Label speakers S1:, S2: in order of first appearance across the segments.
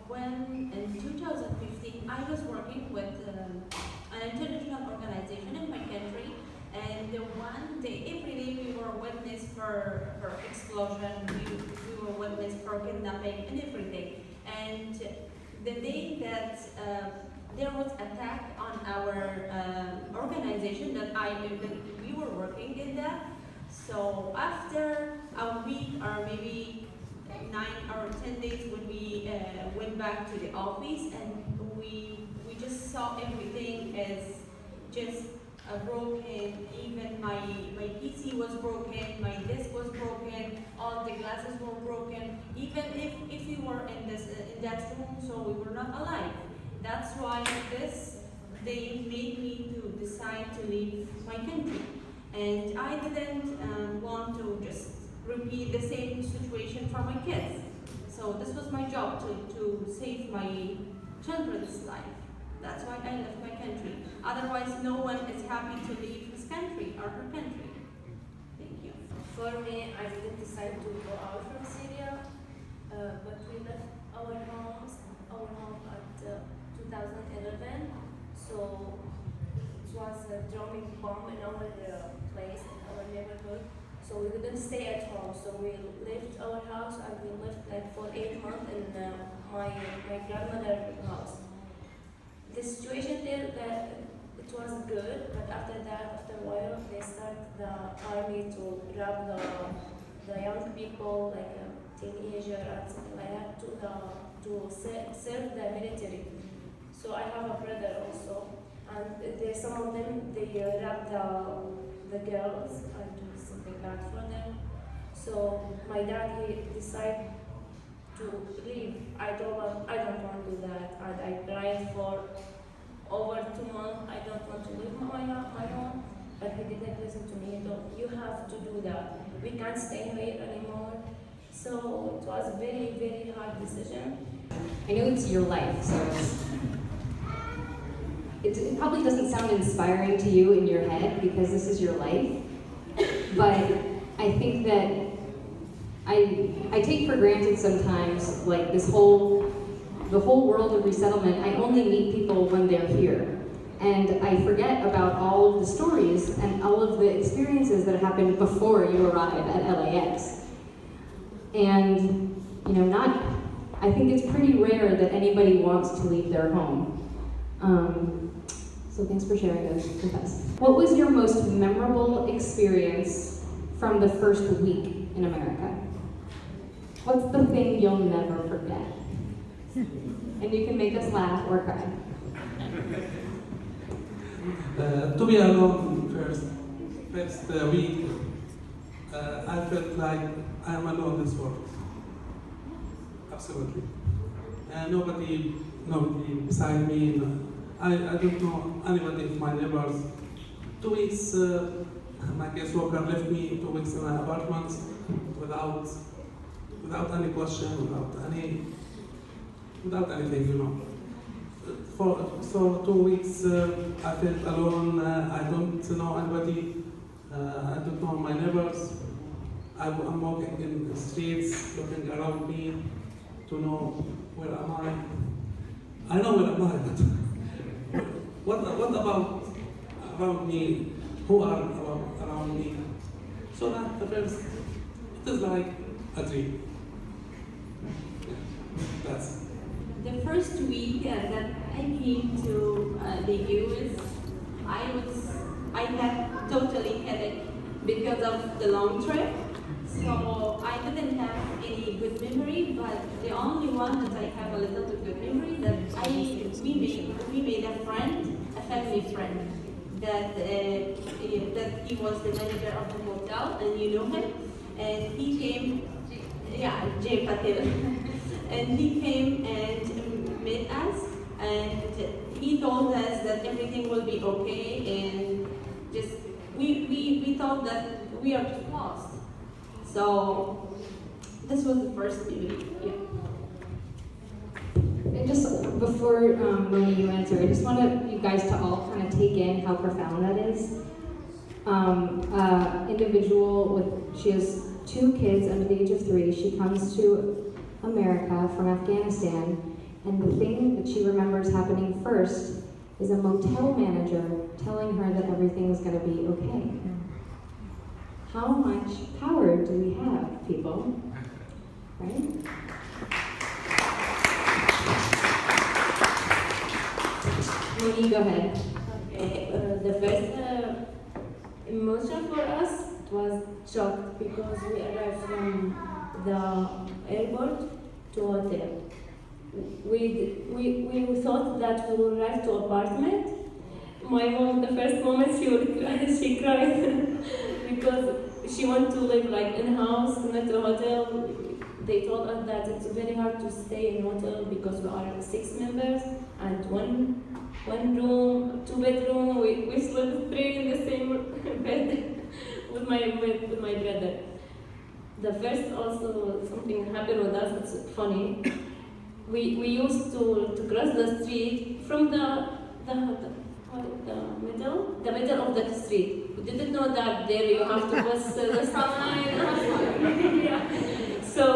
S1: When in 2015 I was working with an international organization in my country, and one day, every day we were witness for explosion, we were witness for kidnapping and everything. And the day that there was attack on our organization that we were working in that. So after a week or maybe 9 or 10 days when we went back to the office, and we just saw everything as just broken. Even my PC was broken, my desk was broken, all the glasses were broken. Even if we were in that room, so we were not alive. That's why this they made me to decide to leave my country, and I didn't want to just repeat the same situation for my kids. So this was my job to save my children's life. That's why I left my country. Otherwise, no one is happy to leave his country or her country. Thank you.
S2: For me, I didn't decide to go out from Syria, but we left our home at 2011. So it was a dropping bomb in our place, in our neighborhood. So we couldn't stay at home. So we left our house and we lived like for 8 months in my grandmother's house. The situation there, it was good, but after that, after a while, they start the army to grab the young people, like a teenager and something like that, to serve the military. So I have a brother also, and some of them they grab the girls and do something bad for them. So my dad he decided to leave. I don't want to do that, and I cried for over 2 months. I don't want to leave my home, but he didn't listen to me. No, you have to do that. We can't stay here anymore. So it was a very, very hard decision.
S3: I know it's your life, so it probably doesn't sound inspiring to you in your head because this is your life, but I think that I take for granted sometimes, like the whole world of resettlement. I only meet people when they're here, and I forget about all of the stories and all of the experiences that happened before you arrive at LAX. And I think it's pretty rare that anybody wants to leave their home. So thanks for sharing those with us. What was your most memorable experience from the first week in America? What's the thing you'll never forget? And you can make us laugh or cry.
S4: To be alone first week, I felt like I am alone in this world. Absolutely. Nobody beside me. I don't know anybody of my neighbors. 2 weeks, my caseworker left me 2 weeks in my apartment without any question, without anything, For 2 weeks, I felt alone. I don't know anybody. I don't know my neighbors. I'm walking in the streets, looking around me to know where am I. I know where am I, but what about me? Who are around me? So that the first, it is like a dream. That's
S1: The first week that I came to the US, I had totally headache because of the long trip. So I didn't have any good memory, but the only one that I have a little bit good memory that we made a family friend that he was the manager of the hotel, and you know him, and he came, Jay Patel, and he came and met us, and he told us that everything will be okay, and just we thought that we are just lost. So this was the first memory. Yeah.
S3: And just before Moni, you answer, I just want you guys to all kind of take in how profound that is. Individual she has 2 kids under the age of 3. She comes to America from Afghanistan, and the thing that she remembers happening first is a motel manager telling her that everything is going to be okay. How much power do we have, people? Right? Moni, go ahead.
S2: Okay, the first emotion for us was shock because we arrived from the airport to hotel. We thought that we will arrive to apartment. My mom, the first moment she cried because she wanted to live like in a house, not a hotel. They told us that it's very hard to stay in hotel because we are 6 members and one room, 2 bedroom. We slept 3 in the same bed with my brother. The first also something happened with us. It's funny. We used to cross the street from the middle of the street. We didn't know that there you have to pass the sign. Yeah. So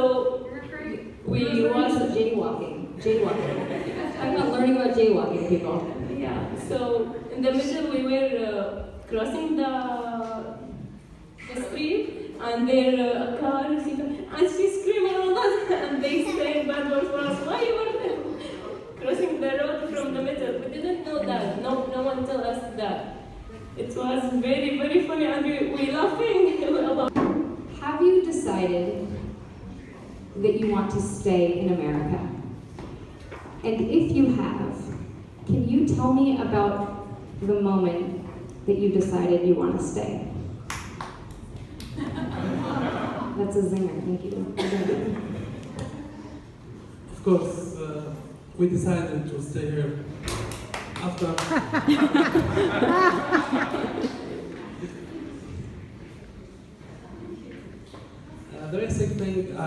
S2: we was
S3: jaywalking. I'm not learning about jaywalking, people.
S2: yeah. So in the middle we were crossing the street, and there a car, and she screamed around us, and they said bad words for us. Why you were crossing the road from the middle? We didn't know that. No one told us that. It was very, very funny, and we laughing about.
S3: Have you decided that you want to stay in America? And if you have, can you tell me about the moment that you decided you want to stay? That's a zinger, thank you.
S4: Of course, we decided to stay here after. The basic thing I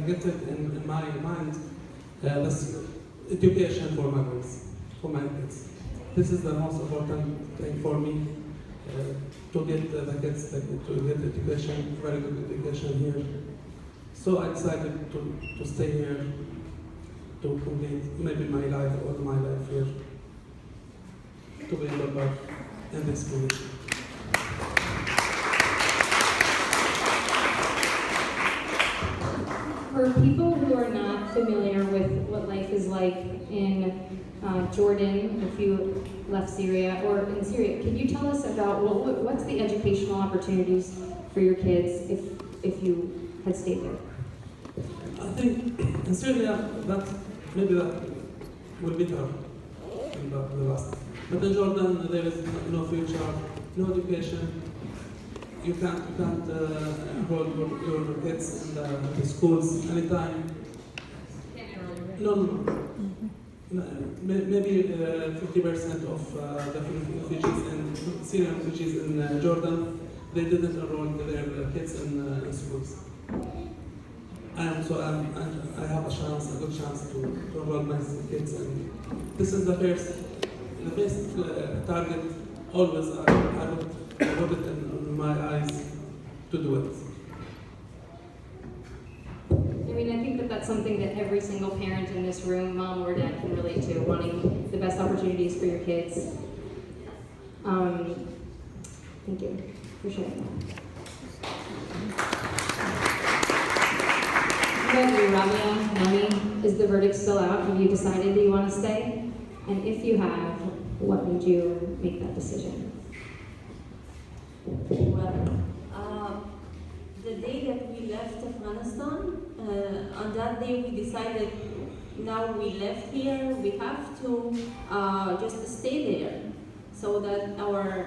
S4: get it in my mind was education for my boys, for my kids. This is the most important thing for me, to get the kids to get education, very good education here. So I decided to stay here, to complete maybe my life, all my life here, to be a member in this community.
S3: For people who are not familiar with what life is like in Jordan, if you left Syria, or in Syria, can you tell us about what's the educational opportunities for your kids if you had stayed there?
S4: I think in Syria, that will be better in the last. But in Jordan, there is no future, no education. You can't enroll your kids in the schools anytime. No. Maybe 50% of the refugees and Syrian refugees in Jordan, they didn't enroll their kids in schools. I have a good chance to enroll my kids, and this is the best target. Always I put it in my eyes to do it.
S3: I mean, I think that's something that every single parent in this room, mom or dad, can relate to, wanting the best opportunities for your kids. Thank you for sharing that. Rabia, Noni, is the verdict still out? Have you decided that you want to stay? And if you have, what made you make that decision?
S1: Well, the day that we left Afghanistan, on that day we decided, now we left here, we have to just stay there, so that our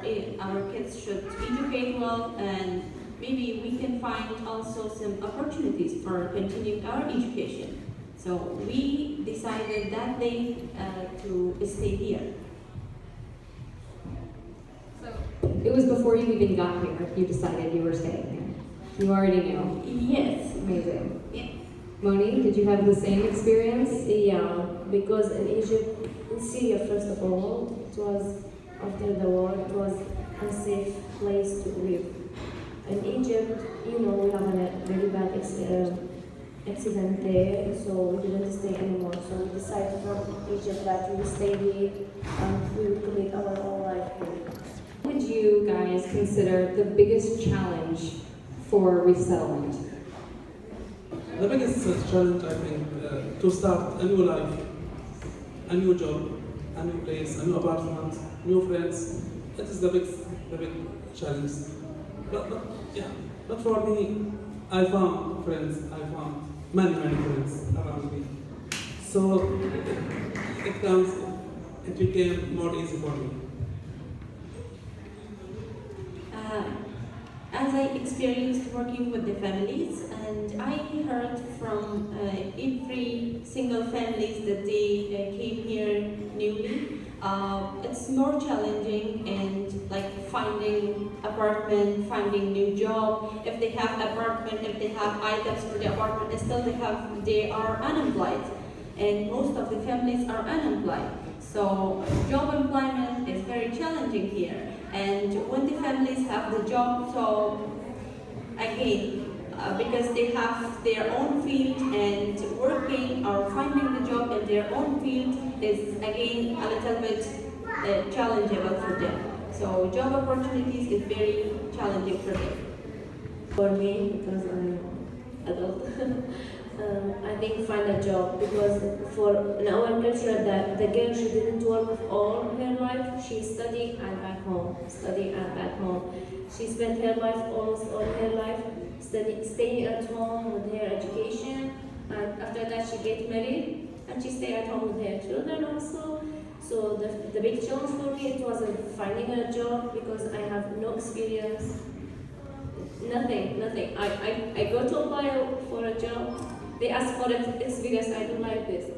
S1: kids should educate well, and maybe we can find also some opportunities for continuing our education. So we decided that day to stay here.
S3: It was before you even got here, you decided you were staying here. You already knew.
S1: Yes.
S3: Amazing.
S1: Yeah.
S3: Moni, did you have the same experience?
S2: Yeah, because in Egypt, in Syria first of all, it was, after the war, it was a safe place to live. In Egypt, we have a very bad accident there, so we didn't stay anymore. So we decided from Egypt that we will stay here and we will create our own life here.
S3: What would you guys consider the biggest challenge for resettlement?
S4: The biggest challenge, I think, to start a new life, a new job, a new place, a new apartment, new friends. That is the big challenge. But for me, I found friends. I found many friends around me. So it became more easy for me.
S1: As I experienced working with the families, and I heard from every single families that they came here newly, it's more challenging and like finding apartment, finding new job. If they have apartment, if they have items for the apartment, still they are unemployed, and most of the families are unemployed. So job employment is very challenging here. And when the families have the job, so again, because they have their own field and working or finding the job in their own field is again a little bit challengeable for them. So job opportunities is very challenging for them.
S2: For me, because I'm adult, I think find a job, because in our culture the girl, she didn't work all her life. She studied and back home, She spent her life, almost all her life, staying at home with her education, and after that she get married and she stay at home with her children also. So the big challenge for me, it wasn't finding a job, because I have no experience. Nothing. I go to apply for a job. They ask for experience. I don't like this.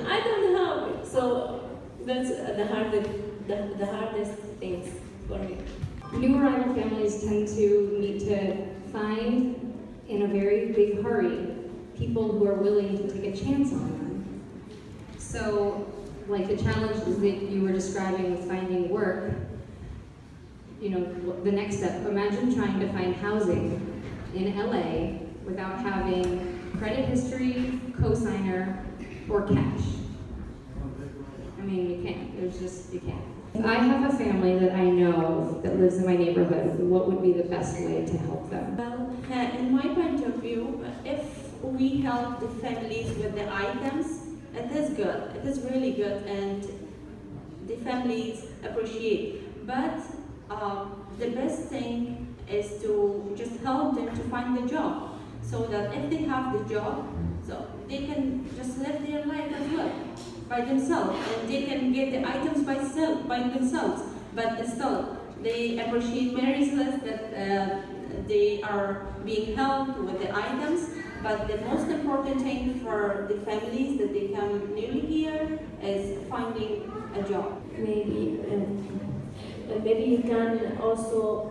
S2: I don't have it. So that's the hardest things for me.
S3: New arrival families tend to need to find, in a very big hurry, people who are willing to take a chance on them. So, like the challenges that you were describing with finding work, the next step, imagine trying to find housing in LA without having credit history, cosigner, or cash. I mean, you can't. You can't. If I have a family that I know that lives in my neighborhood, what would be the best way to help them?
S1: Well, in my point of view, if we help the families with the items, it is good. It is really good, and the families appreciate. But the best thing is to just help them to find the job, so that if they have the job, so they can just live their life as well by themselves, and they can get the items by themselves. But still, they appreciate very less that they are being helped with the items. But the most important thing for the families that they come newly here is finding a job.
S2: Maybe you can also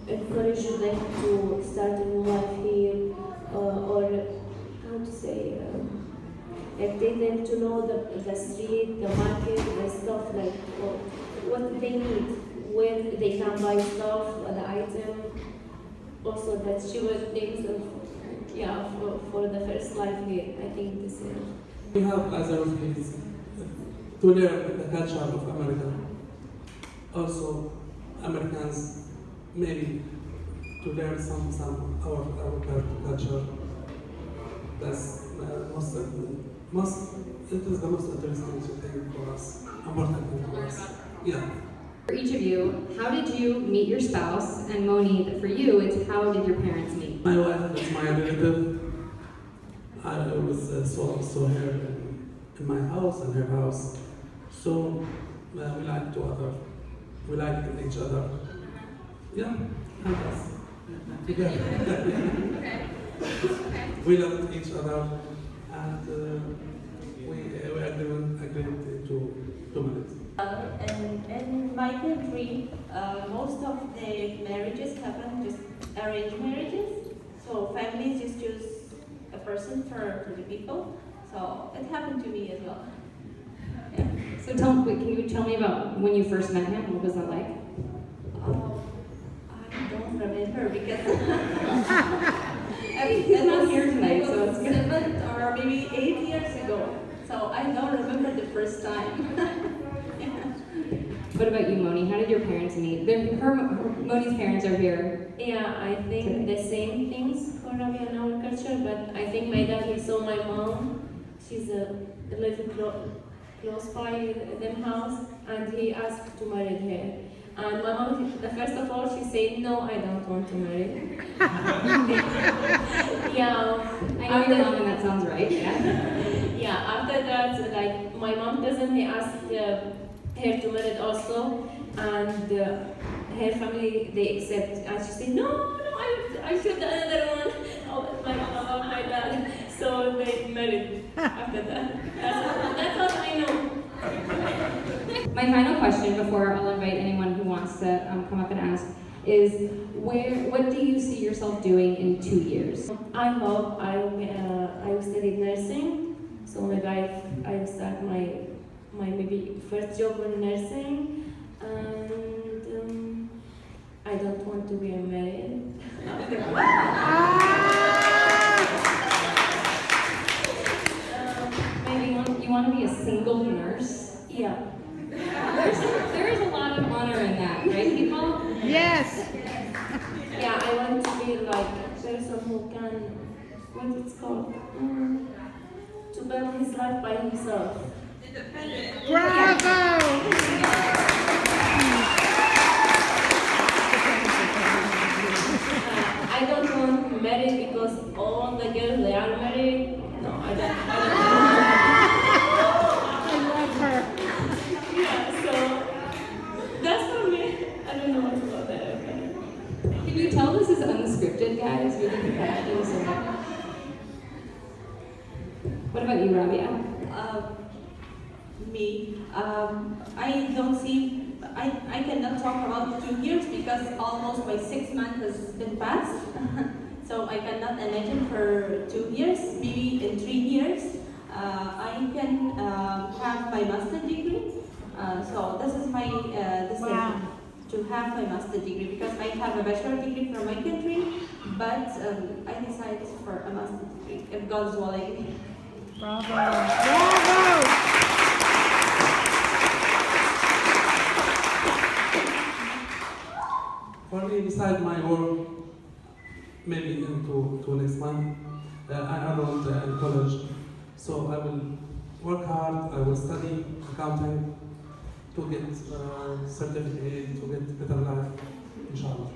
S2: encourage them to start a new life here, or how to say, like take them to know the street, the market, the stuff, like what they need, where they can buy stuff, the item. Also, that she would things for the first life here. I think this is.
S4: We have as a refugees to learn the culture of America. Also, Americans maybe to learn some our culture. That's it is the most interesting thing for us, important thing for us. Yeah.
S3: For each of you, how did you meet your spouse? And Moni, for you, it's how did your parents meet?
S4: My wife is my relative. I was saw her in my house and her house. So we like each other. Yeah, and us. Together. We love each other, and we agreed to marry.
S1: And in my country, most of the marriages happen just arranged marriages. So families just choose a person for the people. So it happened to me as well. Yeah.
S3: So can you tell me about when you first met him? What was that like?
S1: I don't remember because
S3: He's not here tonight, so it's good.
S1: 7 or maybe 8 years ago. So I don't remember the first time.
S3: What about you, Moni? How did your parents meet? Moni's parents are here.
S2: Yeah, I think the same things for Rabia in our culture, but I think my dad, he saw my mom. She's living close by them house, and he asked to marry her. And my mom, the first of all, she said, no, I don't want to marry. Yeah.
S3: I know your mom, and that sounds right. Yeah.
S2: Yeah, after that, like, my mom doesn't, he asked her to marry also, and her family, they accept, and she said, no, I should another one. Oh, my dad. So they married after that. That's all I know.
S3: My final question before I'll invite anyone who wants to come up and ask is, what do you see yourself doing in 2 years?
S2: I hope I will study nursing, so maybe I will start my maybe first job in nursing, and I don't want to be married.
S3: Maybe you want to be a single nurse?
S2: Yeah.
S3: There is a lot of honor in that, right, people?
S5: Yes.
S2: Yeah, I want to be like a person who can, what it's called, to build his life by himself.
S5: Bravo.
S2: I don't want to marry because all the girls, they are married. No, I don't.
S5: I love her.
S2: Yeah, so that's for me. I don't know what about that.
S3: Can you tell this is unscripted, guys? We didn't practice. What about you, Rabia?
S1: Me, I don't see, I cannot talk about 2 years because almost my 6 months has been passed. So I cannot imagine for 2 years, maybe in 3 years, I can have my master's degree. So this is my decision.
S5: Wow.
S1: To have my master's degree because I have a bachelor degree from my country, but I decided for a master's degree if God's willing.
S5: Bravo. Bravo.
S4: For me, beside my work, maybe into next month, I enrolled in college. So I will work hard, I will study accounting to get certificate, to get better life, inshallah.